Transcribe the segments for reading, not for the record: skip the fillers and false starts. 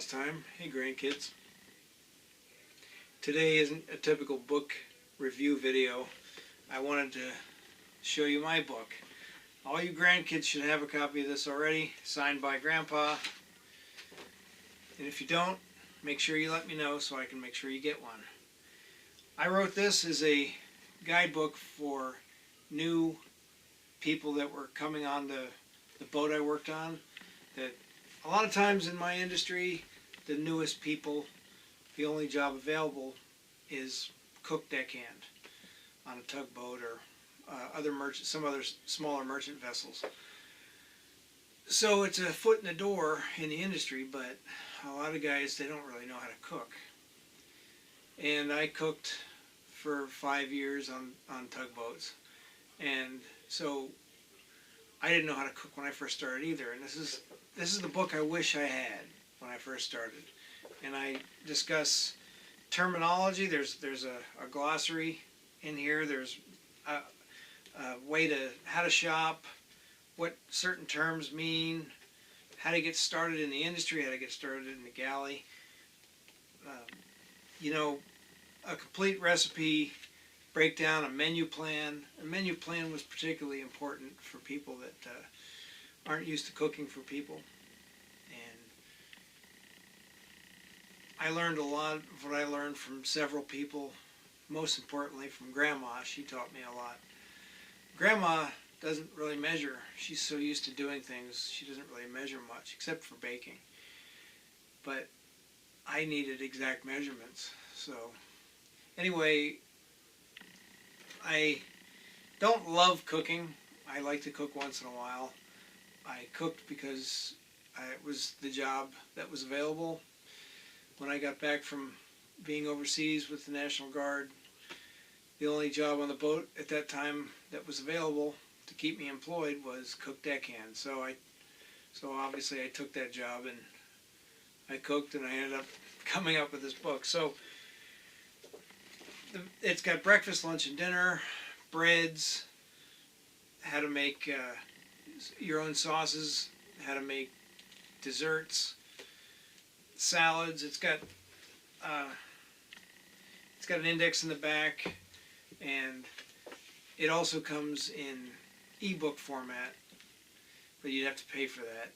grandma's time. Hey grandkids. Today isn't a typical book review video. I wanted to show you my book. All you grandkids should have a copy of this already, signed by Grandpa. And if you don't, make sure you let me know so I can make sure you get one. I wrote this as a guidebook for new people that were coming on the boat I worked on. That a lot of times in my industry, the newest people, the only job available is cook deckhand on a tugboat or some other smaller merchant vessels. So it's a foot in the door in the industry, but a lot of guys, they don't really know how to cook. And I cooked for 5 years on tugboats, and so I didn't know how to cook when I first started either. And this is the book I wish I had when I first started. And I discuss terminology. There's a glossary in here. There's a way to how to shop, what certain terms mean, how to get started in the industry, how to get started in the galley. A complete recipe breakdown, a menu plan. A menu plan was particularly important for people that aren't used to cooking for people. And I learned a lot of what I learned from several people, most importantly from Grandma. She taught me a lot. Grandma doesn't really measure. She's so used to doing things, she doesn't really measure much, except for baking. But I needed exact measurements. So anyway, I don't love cooking. I like to cook once in a while. I cooked because it was the job that was available. When I got back from being overseas with the National Guard, the only job on the boat at that time that was available to keep me employed was cook deckhand. So obviously I took that job and I cooked, and I ended up coming up with this book. So it's got breakfast, lunch, and dinner, breads, how to make your own sauces, how to make desserts, salads. It's got an index in the back, and it also comes in ebook format, but you'd have to pay for that.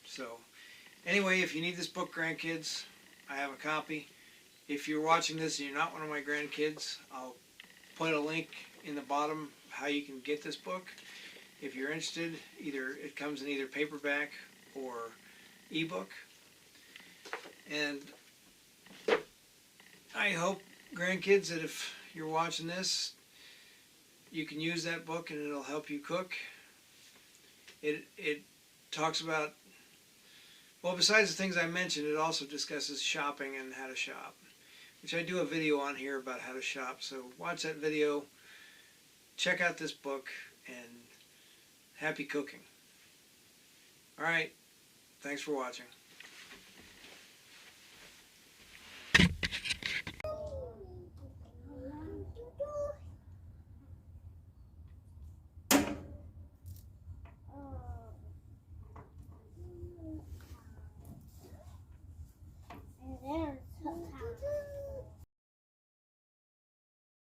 So anyway, if you need this book, grandkids, I have a copy. If you're watching this and you're not one of my grandkids, I'll put a link in the bottom how you can get this book. If you're interested, it comes in either paperback or ebook. And I hope, grandkids, that if you're watching this, you can use that book and it'll help you cook. It talks about, well, besides the things I mentioned, it also discusses shopping and how to shop, which I do a video on here about how to shop. So watch that video, check out this book, and happy cooking. All right, thanks for watching.